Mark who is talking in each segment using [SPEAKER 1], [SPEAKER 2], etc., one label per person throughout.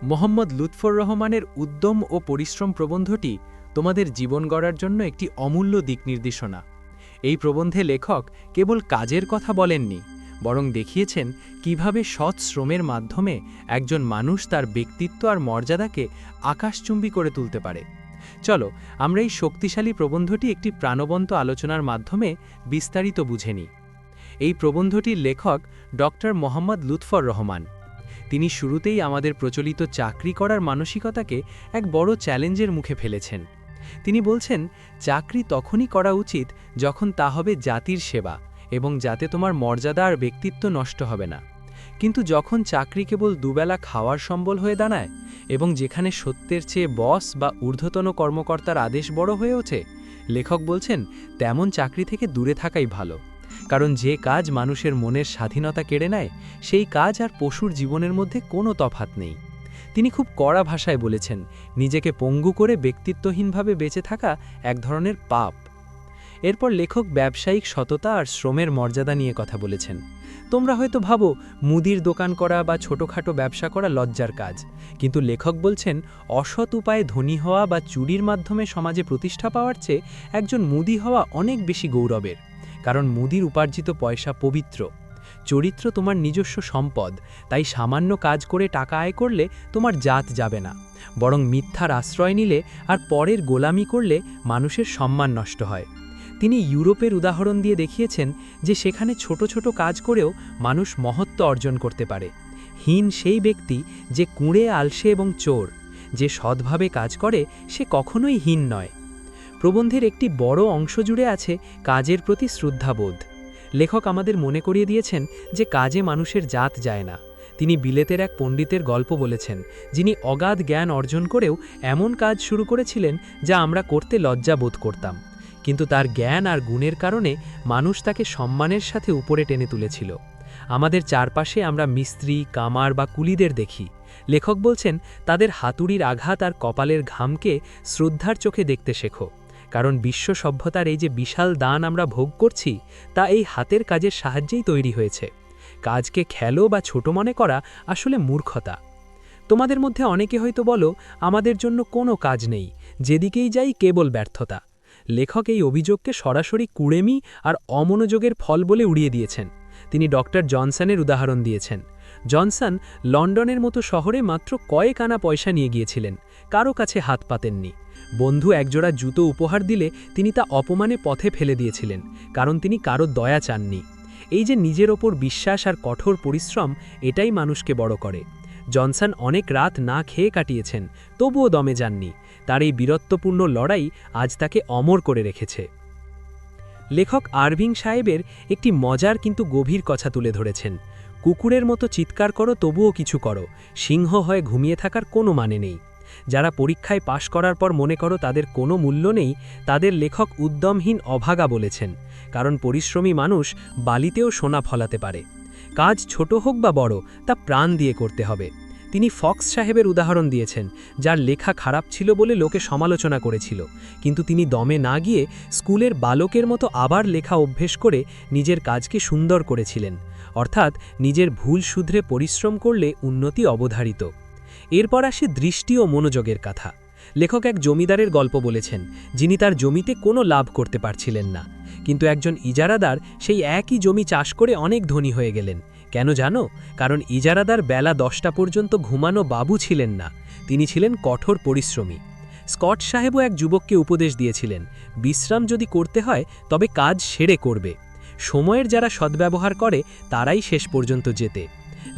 [SPEAKER 1] মোহাম্মদ লুৎফর রহমানের উদ্যম ও পরিশ্রম প্রবন্ধটি তোমাদের জীবন গড়ার জন্য একটি অমূল্য দিক নির্দেশনা। এই প্রবন্ধে লেখক কেবল কাজের কথা বলেননি, বরং দেখিয়েছেন কিভাবে সৎ শ্রমের মাধ্যমে একজন মানুষ তার ব্যক্তিত্ব আর মর্যাদাকে আকাশচুম্বী করে তুলতে পারে। চলো আমরা এই শক্তিশালী প্রবন্ধটি একটি প্রাণবন্ত আলোচনার মাধ্যমে বিস্তারিত বুঝে নিই। এই প্রবন্ধটির লেখক ডক্টর মোহাম্মদ লুৎফর রহমান। তিনি শুরুতেই আমাদের প্রচলিত চাকরি করার মানসিকতাকে এক বড় চ্যালেঞ্জের মুখে ফেলেছেন। তিনি বলছেন, চাকরি তখনই করা উচিত যখন তা হবে জাতির সেবা এবং যাতে তোমার মর্যাদা আর ব্যক্তিত্ব নষ্ট হবে না। কিন্তু যখন চাকরি কেবল দুবেলা খাওয়ার সম্বল হয়ে দাঁড়ায় এবং যেখানে সত্যের চেয়ে বস বা ঊর্ধ্বতন কর্মকর্তার আদেশ বড় হয়ে ওঠে, লেখক বলছেন তেমন চাকরি থেকে দূরে থাকাই ভালো। কারণ যে কাজ মানুষের মনের স্বাধীনতা কেড়ে নেয়, সেই কাজ আর পশুর জীবনের মধ্যে কোনো তফাৎ নেই। তিনি খুব কড়া ভাষায় বলেছেন, নিজেকে পঙ্গু করে ব্যক্তিত্বহীনভাবে বেঁচে থাকা এক ধরনের পাপ। এরপর লেখক ব্যবসায়িক সততা আর শ্রমের মর্যাদা নিয়ে কথা বলেছেন। তোমরা হয়তো ভাবো মুদির দোকান করা বা ছোটোখাটো ব্যবসা করা লজ্জার কাজ, কিন্তু লেখক বলছেন অসৎ উপায়ে ধনী হওয়া বা চুরির মাধ্যমে সমাজে প্রতিষ্ঠা পাওয়ার চেয়ে একজন মুদি হওয়া অনেক বেশি গৌরবের। কারণ মুদির উপার্জিত পয়সা পবিত্র। চরিত্র তোমার নিজস্ব সম্পদ, তাই সামান্য কাজ করে টাকা আয় করলে তোমার জাত যাবে না, বরং মিথ্যার আশ্রয় নিলে আর পরের গোলামি করলে মানুষের সম্মান নষ্ট হয়। তিনি ইউরোপের উদাহরণ দিয়ে দেখিয়েছেন যে সেখানে ছোট ছোট কাজ করেও মানুষ মহত্ব অর্জন করতে পারে। হীন সেই ব্যক্তি যে কুঁড়ে, আলসে এবং চোর। যে সৎভাবে কাজ করে সে কখনোই হীন নয়। প্রবন্ধের একটি বড় অংশ জুড়ে আছে কাজের প্রতি শ্রদ্ধাবোধ। লেখক আমাদের মনে করিয়ে দিয়েছেন যে কাজে মানুষের জাত যায় না। তিনি বিলেতের এক পণ্ডিতের গল্প বলেছেন, যিনি অগাধ জ্ঞান অর্জন করেও এমন কাজ শুরু করেছিলেন যা আমরা করতে লজ্জা বোধ করতাম, কিন্তু তার জ্ঞান আর গুণের কারণে মানুষ তাকে সম্মানের সাথে উপরে টেনে তুলেছিল। আমাদের চারপাশে আমরা মিস্ত্রি, কামার বা কুলিদের দেখি। লেখক বলছেন তাদের হাতুড়ির আঘাত আর কপালের ঘামকে শ্রদ্ধার চোখে দেখতে শেখো, কারণ বিশ্ব সভ্যতার এই যে বিশাল দান আমরা ভোগ করছি তা এই হাতের কাজের সাহায্যেই তৈরি হয়েছে। কাজকে খেলো বা ছোট মনে করা আসলে মূর্খতা। তোমাদের মধ্যে অনেকে হয়তো বলো, আমাদের জন্য কোনো কাজ নেই, যেদিকেই যাই কেবল ব্যর্থতা। লেখক এই অভিযোগকে সরাসরি কুড়েমি আর অমনোযোগের ফল বলে উড়িয়ে দিয়েছেন। তিনি ডক্টর জনসনের উদাহরণ দিয়েছেন। জনসন লন্ডনের মতো শহরে মাত্র কয়েক আনা পয়সা নিয়ে গিয়েছিলেন, কারো কাছে হাত পাতেননি। বন্ধু একজোড়া জুতো উপহার দিলে তিনি তা অপমানে পথে ফেলে দিয়েছিলেন, কারণ তিনি কারো দয়া চাননি। এই যে নিজের ওপর বিশ্বাস আর কঠোর পরিশ্রম, এটাই মানুষকে বড় করে। জনসন অনেক রাত না খেয়ে কাটিয়েছেন, তবুও দমে যাননি। তার এই বীরত্বপূর্ণ লড়াই আজ তাকে অমর করে রেখেছে। লেখক আরভিং সাহেবের একটি মজার কিন্তু গভীর কথা তুলে ধরেছেন। কুকুরের মতো চিৎকার করো, তবুও কিছু করো, সিংহ হয়ে ঘুমিয়ে থাকার কোনো মানে নেই। যারা পরীক্ষায় পাশ করার পর মনে করো তাদের কোনো মূল্য নেই, তাদের লেখক উদ্যমহীন অভাগা বলেছেন। কারণ পরিশ্রমী মানুষ বালিতেও সোনা ফলাতে পারে। কাজ ছোট হোক বা বড়, তা প্রাণ দিয়ে করতে হবে। তিনি ফক্স সাহেবের উদাহরণ দিয়েছেন, যার লেখা খারাপ ছিল বলে লোকে সমালোচনা করেছিল, কিন্তু তিনি দমে না গিয়ে স্কুলের বালকের মতো আবার লেখা অভ্যেস করে নিজের কাজকে সুন্দর করেছিলেন। অর্থাৎ নিজের ভুল শুধরে পরিশ্রম করলে উন্নতি অবধারিত। এরপর আসে দৃষ্টি ও মনোযোগের কথা। লেখক এক জমিদারের গল্প বলেছেন, যিনি তার জমিতে কোনো লাভ করতে পারছিলেন না, কিন্তু একজন ইজারাদার সেই একই জমি চাষ করে অনেক ধনী হয়ে গেলেন। কেন জানো? কারণ ইজারাদার বেলা 10টা পর্যন্ত ঘুমানো বাবু ছিলেন না, তিনি ছিলেন কঠোর পরিশ্রমী। স্কট সাহেবও এক যুবককে উপদেশ দিয়েছিলেন, বিশ্রাম যদি করতে হয় তবে কাজ সেরে করবে। সময়ের যারা সদ্ব্যবহার করে তারাই শেষ পর্যন্ত জেতে।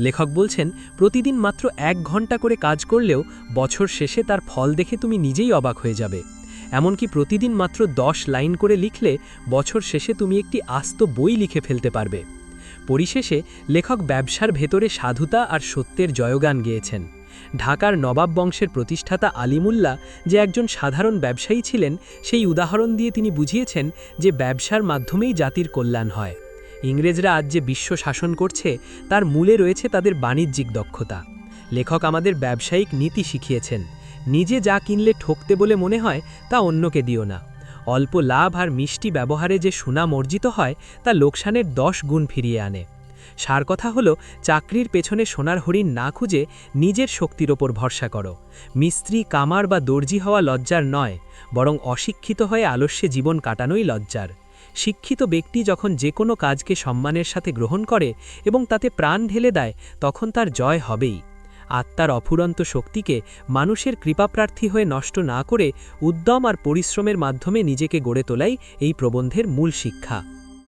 [SPEAKER 1] লেখক বলছেন, প্রতিদিন মাত্র 1 ঘন্টা করে কাজ করলেও বছর শেষে তার ফল দেখে তুমি নিজেই অবাক হয়ে যাবে। এমনকি প্রতিদিন মাত্র 10 লাইন করে লিখলে বছর শেষে তুমি একটি আস্ত বই লিখে ফেলতে পারবে। পরিশেষে লেখক ব্যবসার ভেতরে সাধুতা আর সত্যের জয়গান গেয়েছেন। ঢাকার নবাব বংশের প্রতিষ্ঠাতা আলিমুল্লাহ যে একজন সাধারণ ব্যবসায়ী ছিলেন, সেই উদাহরণ দিয়ে তিনি বুঝিয়েছেন যে ব্যবসার মাধ্যমেই জাতির কল্যাণ হয়। ইংরেজরা আজ যে বিশ্ব শাসন করছে তার মূলে রয়েছে তাদের বাণিজ্যিক দক্ষতা। লেখক আমাদের ব্যবসায়িক নীতি শিখিয়েছেন, নিজে যা কিনলে ঠকতে বলে মনে হয় তা অন্যকে দিও না। অল্প লাভ আর মিষ্টি ব্যবহারে যে সুনাম অর্জিত হয় তা লোকসানের 10 গুণ ফিরিয়ে আনে।
[SPEAKER 2] সার কথা হলো, চাকরির পেছনে সোনার হরিণ না খুঁজে নিজের শক্তির ওপর ভরসা করো। মিস্ত্রি, কামার বা দর্জি হওয়া লজ্জার নয়, বরং অশিক্ষিত হয়ে আলস্যে জীবন কাটানোই লজ্জার। শিক্ষিত ব্যক্তি যখন যে কোনো কাজকে সম্মানের সাথে গ্রহণ করে এবং তাতে প্রাণ ঢেলে দেয়, তখন তার জয় হবেই। আত্মার অফুরন্ত শক্তিকে মানুষের কৃপাপ্রার্থী হয়ে নষ্ট না করে উদ্যম আর পরিশ্রমের মাধ্যমে নিজেকে গড়ে তোলাই এই প্রবন্ধের মূল শিক্ষা।